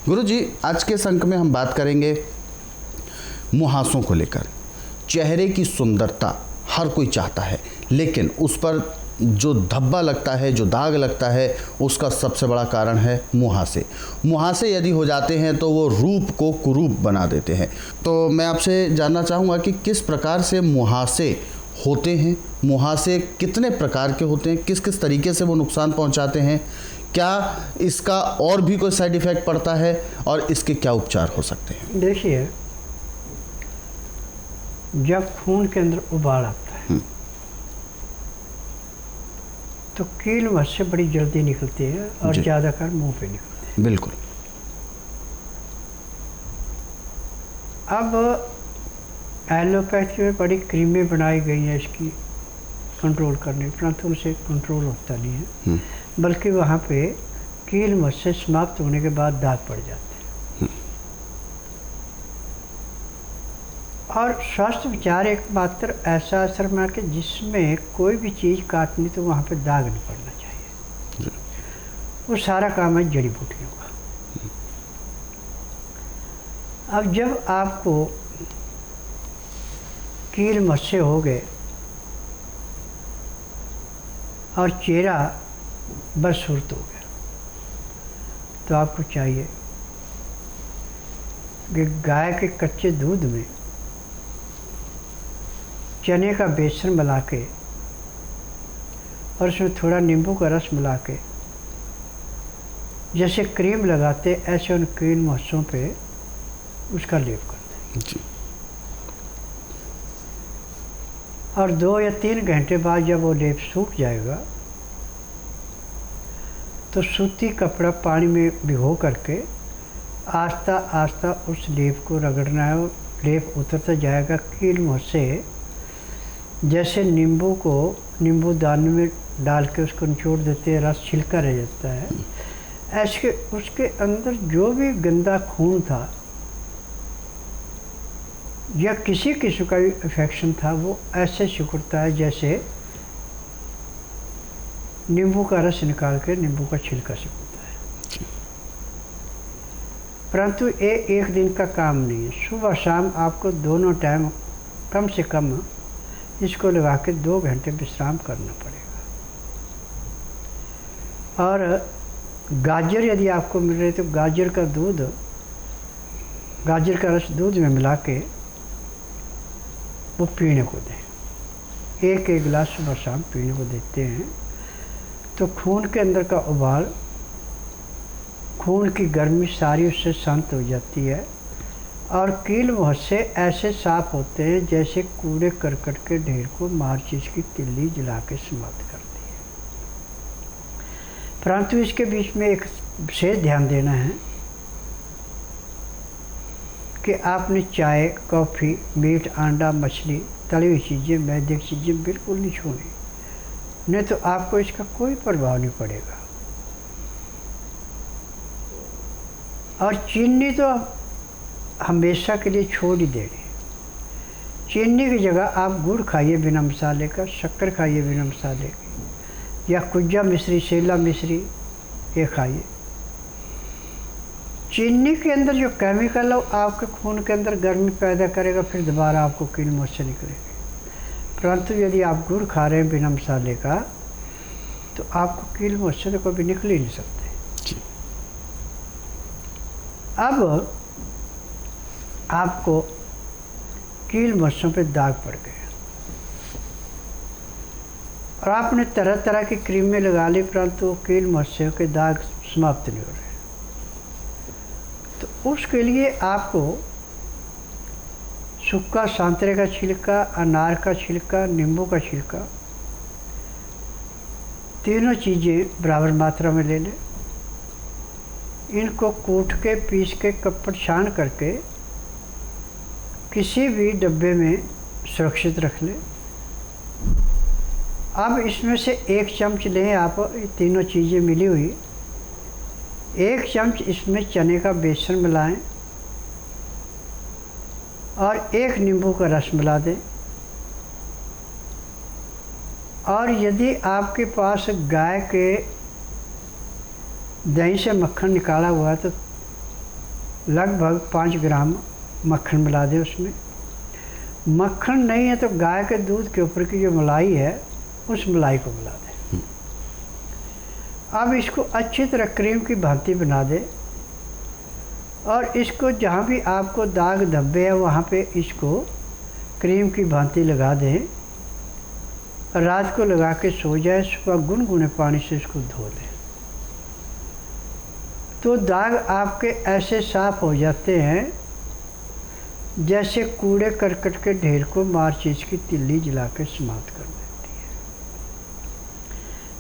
गुरुजी, आज के इस अंक में हम बात करेंगे मुहासों को लेकर। चेहरे की सुंदरता हर कोई चाहता है, लेकिन उस पर जो धब्बा लगता है, जो दाग लगता है, उसका सबसे बड़ा कारण है मुहासे। मुहासे यदि हो जाते हैं तो वो रूप को कुरूप बना देते हैं। तो मैं आपसे जानना चाहूँगा कि किस प्रकार से मुहासे होते हैं, मुहासे कितने प्रकार के होते हैं, किस किस तरीके से वो नुकसान पहुंचाते हैं, क्या इसका और भी कोई साइड इफ़ेक्ट पड़ता है और इसके क्या उपचार हो सकते हैं? देखिए, जब खून के अंदर उबाल आता है तो कील मुंह से बड़ी जल्दी निकलती है और ज़्यादातर मुंह पे निकलती है। बिल्कुल। अब एलोपैथी में बड़ी क्रीमें बनाई गई हैं इसकी कंट्रोल करने, परंतु उनसे कंट्रोल होता नहीं है, बल्कि वहाँ पे कील मुंह से समाप्त होने के बाद दाग पड़ जाते हैं। और स्वास्थ्य विचार एकमात्र ऐसा असर में कि जिसमें कोई भी चीज़ काटनी तो वहाँ पे दाग नहीं पड़ना चाहिए। वो सारा काम है जड़ी बूटियों का। अब जब आपको कील मस्से हो गए और चेहरा बदसूरत हो गया, तो आपको चाहिए कि गाय के कच्चे दूध में चने का बेसन मिला के और उसमें थोड़ा नींबू का रस मिला के जैसे क्रीम लगाते, ऐसे उन कील मुहासों पे उसका लेप करते हैं। और 2 या 3 घंटे बाद जब वो लेप सूख जाएगा तो सूती कपड़ा पानी में भिगो करके आस्ता आस्ता उस लेप को रगड़ना है। और लेप उतरता जाएगा कील मुंह से, जैसे नींबू दाने में डाल के उसको निचोड़ देते हैं, रस छिलका रह जाता है, ऐसे उसके अंदर जो भी गंदा खून था या किसी किस्म का भी इन्फेक्शन था, वो ऐसे सिकुड़ता है जैसे नींबू का रस निकाल के नींबू का छिलका सिकुड़ता है। परंतु ये एक दिन का काम नहीं है। सुबह शाम आपको दोनों टाइम कम से कम इसको लगा के 2 घंटे विश्राम करना पड़ेगा। और गाजर यदि आपको मिल रही तो गाजर का रस दूध में मिला के वो पीने को दें। 1-1 गिलास सुबह शाम पीने को देते हैं तो खून के अंदर का उबाल, खून की गर्मी सारी उससे शांत हो जाती है और कील मुहासे ऐसे साफ होते हैं जैसे कूड़े करकट के ढेर को माचिस की तिल्ली जला के समाप्त करती है। परंतु इसके बीच में एक विशेष ध्यान देना है कि आपने चाय, कॉफ़ी, मीट, अंडा, मछली, तली हुई चीज़ें, मैदे की चीज़ें बिल्कुल नहीं छूनी, नहीं तो आपको इसका कोई प्रभाव नहीं पड़ेगा। और चीनी तो हमेशा के लिए छोड़ ही देनी। चीनी की जगह आप गुड़ खाइए बिना मसाले का, शक्कर खाइए बिना मसाले की, या कुज्जा मिश्री, सेला मिश्री ये खाइए। चीनी के अंदर जो केमिकल है आपके खून के अंदर गर्मी पैदा करेगा, फिर दोबारा आपको कील मुंह से निकलेगी। परंतु यदि आप गुड़ खा रहे हैं बिना मसाले का तो आपको कील मुंह से तो कभी निकल ही नहीं सकते। अब आपको कील मुंह पे दाग पड़ गए और आपने तरह तरह की क्रीमें लगा ली, परंतु कील मुंह के दाग समाप्त नहीं हो रहे, तो उसके लिए आपको सूखा संतरे का छिलका, अनार का छिलका, नींबू का छिलका, तीनों चीज़ें बराबर मात्रा में ले लें। इनको कूट के, पीस के, कपड़ छान करके किसी भी डब्बे में सुरक्षित रख लें। अब इसमें से 1 चम्मच लें आप, ये तीनों चीज़ें मिली हुई, 1 चम्मच इसमें चने का बेसन मिलाएं और 1 नींबू का रस मिला दें। और यदि आपके पास गाय के दही से मक्खन निकाला हुआ है तो लगभग 5 ग्राम मक्खन मिला दें उसमें। मक्खन नहीं है तो गाय के दूध के ऊपर की जो मलाई है उस मलाई को मिला दें। अब इसको अच्छी तरह क्रीम की भांति बना दें और इसको जहाँ भी आपको दाग धब्बे है वहाँ पे इसको क्रीम की भांति लगा दें। रात को लगा के सो जाए, सुबह गुनगुने पानी से इसको धो दें तो दाग आपके ऐसे साफ हो जाते हैं जैसे कूड़े करकट के ढेर को माचिस की तिल्ली जला के समाप्त कर देती है।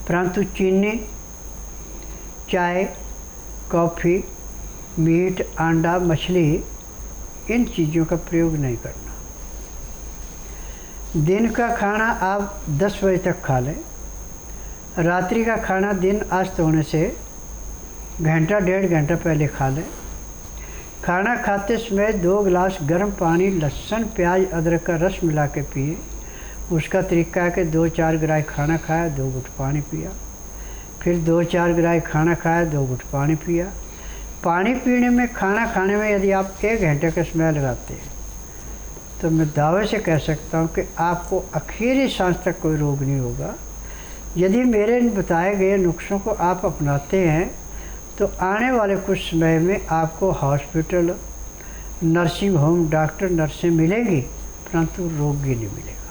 परंतु चीनी, चाय, कॉफ़ी, मीट, अंडा, मछली इन चीज़ों का प्रयोग नहीं करना। दिन का खाना आप 10 बजे तक खा लें। रात्रि का खाना दिन अस्त होने से घंटा 1.5 घंटा पहले खा लें। खाना खाते समय 2 गिलास गर्म पानी लहसुन, प्याज, अदरक का रस मिला के पिए। उसका तरीका है कि 2-4 गिराई खाना खाया, 2 घुट पानी पिया, फिर 2-4 गिराई खाना खाया, 2 घुट पानी पिया। पानी पीने में, खाना खाने में यदि आप 1 घंटे का समय लगाते हैं तो मैं दावे से कह सकता हूँ कि आपको आखिरी सांस तक कोई रोग नहीं होगा। यदि मेरे बताए गए नुस्खों को आप अपनाते हैं तो आने वाले कुछ समय में आपको हॉस्पिटल, नर्सिंग होम, डॉक्टर, नर्सें मिलेंगी परंतु रोगी नहीं मिलेगा।